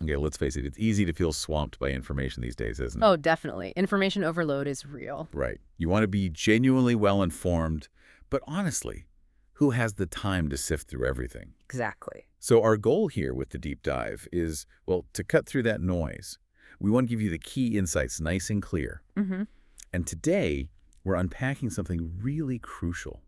Okay, let's face it. It's easy to feel swamped by information these days, isn't it? Oh, definitely. Information overload is real. Right. You want to be genuinely well-informed, but honestly, who has the time to sift through everything? Exactly. So our goal here with the deep dive is, well, to cut through that noise. We want to give you the key insights nice and clear. Mm-hmm. And today, we're unpacking something really crucial: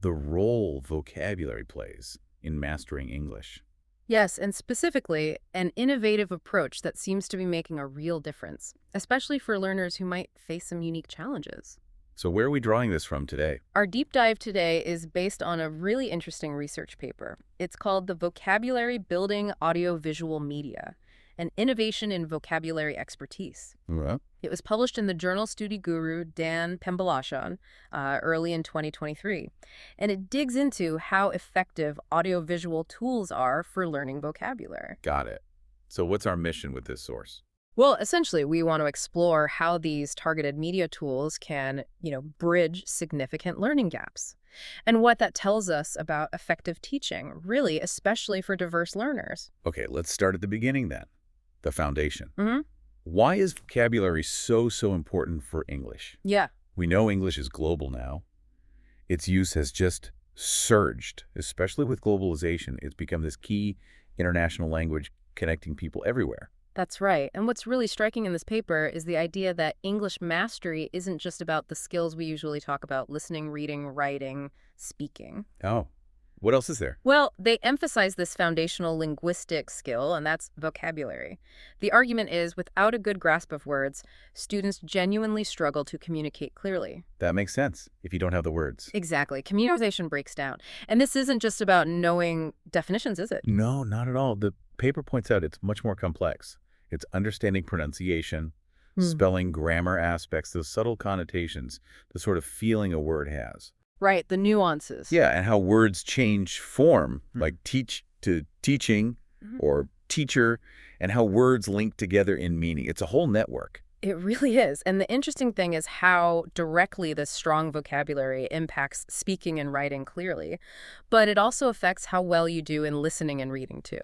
the role vocabulary plays in mastering English. Yes, and specifically, an innovative approach that seems to be making a real difference, especially for learners who might face some unique challenges. So where are we drawing this from today? Our deep dive today is based on a really interesting research paper. It's called The Vocabulary Building Audiovisual Media, an innovation in vocabulary expertise. Well, It was published in the journal Studi Guru Dan Pembalashon early in 2023, and it digs into how effective audiovisual tools are for learning vocabulary. got it. So what's our mission with this source? Well, essentially, we want to explore how these targeted media tools can, bridge significant learning gaps, and what that tells us about effective teaching, really, especially for diverse learners. Okay, let's start at the beginning then. The foundation. Mm-hmm. Why is vocabulary so important for English? Yeah. We know English is global now. Its use has just surged, especially with globalization. It's become this key international language connecting people everywhere. That's right. And what's really striking in this paper is the idea that English mastery isn't just about the skills we usually talk about: listening, reading, writing, speaking. Oh, what else is there? Well, they emphasize this foundational linguistic skill, and that's vocabulary. The argument is, without a good grasp of words, students genuinely struggle to communicate clearly. That makes sense if you don't have the words. Exactly. Communication breaks down. And this isn't just about knowing definitions, is it? No, not at all. The paper points out it's much more complex. It's understanding pronunciation, spelling, grammar aspects, those subtle connotations, the sort of feeling a word has. Right, the nuances. Yeah, and how words change form, like teach to teaching or teacher, and how words link together in meaning. It's a whole network. It really is. And the interesting thing is how directly this strong vocabulary impacts speaking and writing clearly. But it also affects how well you do in listening and reading, too.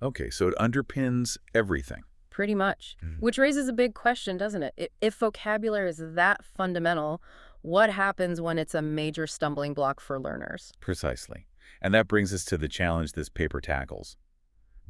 Okay, so it underpins everything. Pretty much. Which raises a big question, doesn't it? If vocabulary is that fundamental, what happens when it's a major stumbling block for learners? Precisely. And that brings us to the challenge this paper tackles: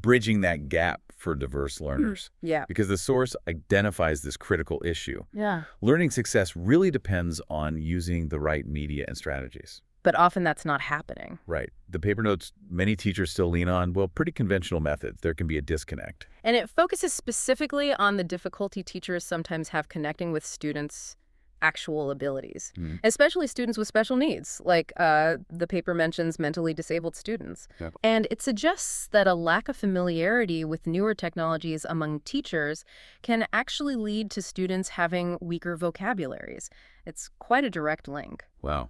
bridging that gap for diverse learners. Yeah. Because the source identifies this critical issue. Yeah. Learning success really depends on using the right media and strategies. But often that's not happening. Right. The paper notes many teachers still lean on, well, pretty conventional methods. There can be a disconnect. And it focuses specifically on the difficulty teachers sometimes have connecting with students' actual abilities, especially students with special needs, like the paper mentions mentally disabled students. Yep. And it suggests that a lack of familiarity with newer technologies among teachers can actually lead to students having weaker vocabularies. It's quite a direct link. Wow.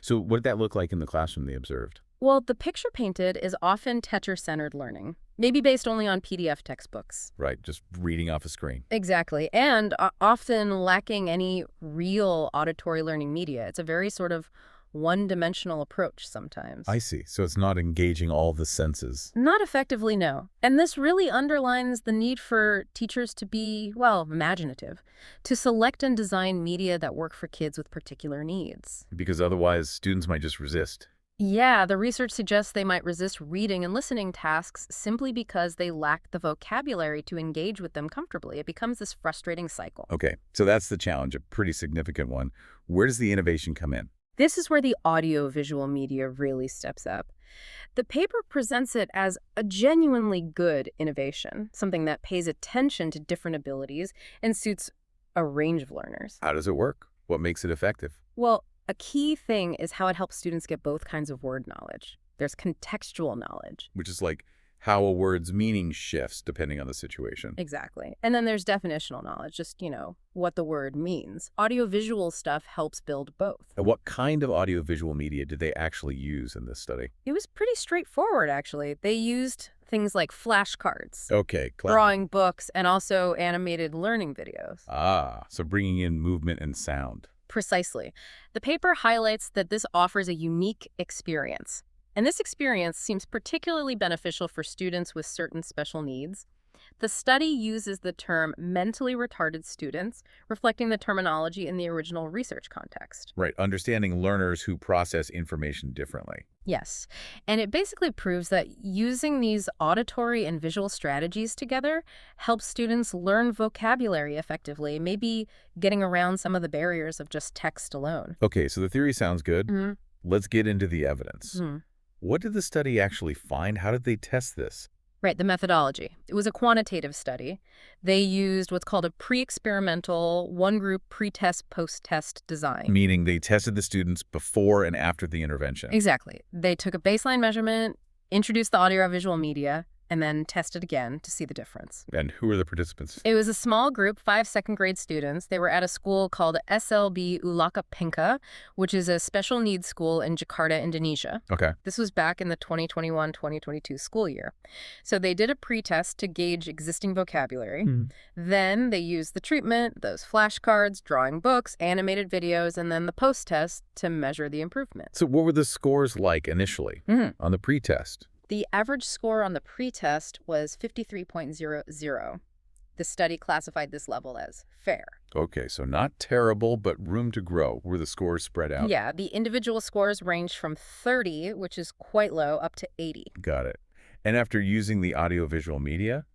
So what did that look like in the classroom they observed? Well, the picture painted is often teacher-centered learning, maybe based only on PDF textbooks. Right, just reading off a screen. Exactly, and often lacking any real auditory learning media. It's a very sort of one-dimensional approach sometimes. I see. So it's not engaging all the senses. Not effectively, no. And this really underlines the need for teachers to be, well, imaginative, to select and design media that work for kids with particular needs. Because otherwise, students might just resist. Yeah, the research suggests they might resist reading and listening tasks simply because they lack the vocabulary to engage with them comfortably. It becomes this frustrating cycle. Okay, so that's the challenge, a pretty significant one. Where does the innovation come in? This is where the audio-visual media really steps up. The paper presents it as a genuinely good innovation, something that pays attention to different abilities and suits a range of learners. How does it work? What makes it effective? Well, a key thing is how it helps students get both kinds of word knowledge. There's contextual knowledge. Which is like how a word's meaning shifts depending on the situation. Exactly. And then there's definitional knowledge, just, what the word means. Audiovisual stuff helps build both. And what kind of audiovisual media did they actually use in this study? It was pretty straightforward, actually. They used things like flashcards, Okay, drawing books, and also animated learning videos. So bringing in movement and sound. Precisely. The paper highlights that this offers a unique experience. And this experience seems particularly beneficial for students with certain special needs. The study uses the term mentally retarded students, reflecting the terminology in the original research context. Right, understanding learners who process information differently. Yes. And it basically proves that using these auditory and visual strategies together helps students learn vocabulary effectively, maybe getting around some of the barriers of just text alone. Okay, so the theory sounds good. Mhm. Let's get into the evidence. Mhm. What did the study actually find? How did they test this? Right, the methodology. It was a quantitative study. They used what's called a pre-experimental, one-group pre-test, post-test design. Meaning they tested the students before and after the intervention. Exactly. They took a baseline measurement, introduced the audio-visual media, and then tested again to see the difference. And who are the participants? It was a small group, 5 second-grade students. They were at a school called SLB Ulaka Pinka, which is a special needs school in Jakarta, Indonesia. Okay. This was back in the 2021-2022 school year. So they did a pretest to gauge existing vocabulary. Then they used the treatment, those flashcards, drawing books, animated videos, and then the post-test to measure the improvement. So what were the scores like initially on the pretest? The average score on the pretest was 53.00. The study classified this level as fair. Okay, so not terrible, but room to grow. Were the scores spread out? Yeah, the individual scores ranged from 30, which is quite low, up to 80. Got it. And after using the audiovisual media,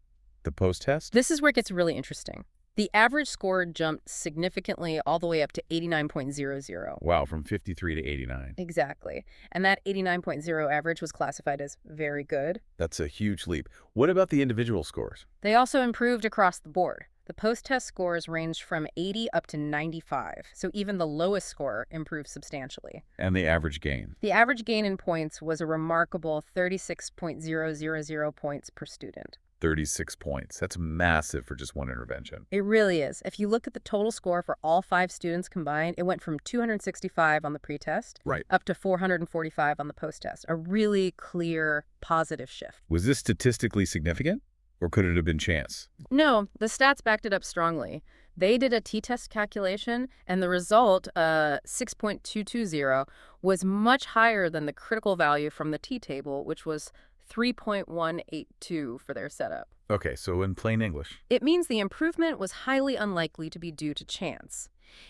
the post-test? This is where it gets really interesting. The average score jumped significantly all the way up to 89.00. Wow, from 53 to 89. Exactly. And that 89.0 average was classified as very good. That's a huge leap. What about the individual scores? They also improved across the board. The post-test scores ranged from 80 up to 95, so even the lowest score improved substantially. And the average gain? The average gain in points was a remarkable 36.000 points per student. 36 points. That's massive for just one intervention. It really is. If you look at the total score for all 5 students combined, it went from 265 on the pretest Right. up to 445 on the post-test. A really clear, positive shift. Was this statistically significant, or could it have been chance? No, the stats backed it up strongly. They did a t-test calculation, and the result, 6.220, was much higher than the critical value from the t-table, which was 3.182 for their setup. Okay, so in plain English. It means the improvement was highly unlikely to be due to chance.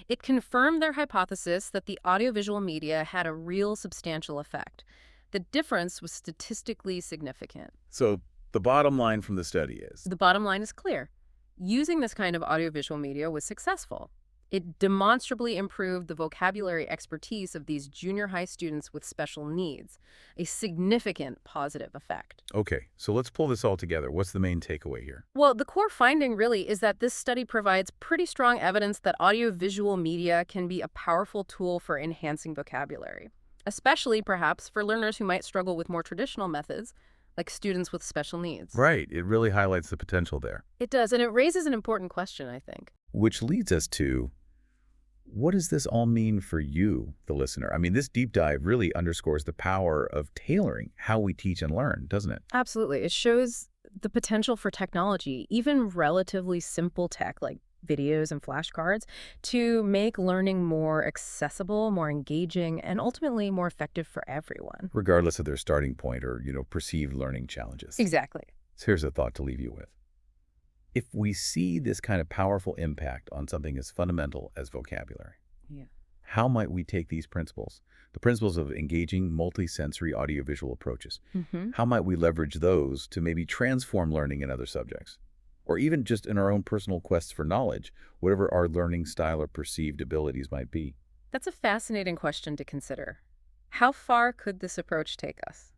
It confirmed their hypothesis that the audiovisual media had a real substantial effect. The difference was statistically significant. So the bottom line from the study is? The bottom line is clear. Using this kind of audiovisual media was successful. It demonstrably improved the vocabulary expertise of these junior high students with special needs, a significant positive effect. Okay, so let's pull this all together. What's the main takeaway here? Well, the core finding really is that this study provides pretty strong evidence that audiovisual media can be a powerful tool for enhancing vocabulary, especially perhaps for learners who might struggle with more traditional methods, like students with special needs. Right, it really highlights the potential there. It does, and it raises an important question, I think. Which leads us to, what does this all mean for you, the listener? I mean, this deep dive really underscores the power of tailoring how we teach and learn, doesn't it? Absolutely. It shows the potential for technology, even relatively simple tech like videos and flashcards, to make learning more accessible, more engaging, and ultimately more effective for everyone. Regardless of their starting point or, perceived learning challenges. Exactly. So here's a thought to leave you with. If we see this kind of powerful impact on something as fundamental as vocabulary, how might we take these principles, the principles of engaging multisensory audiovisual approaches, how might we leverage those to maybe transform learning in other subjects? Or even just in our own personal quests for knowledge, whatever our learning style or perceived abilities might be? That's a fascinating question to consider. How far could this approach take us?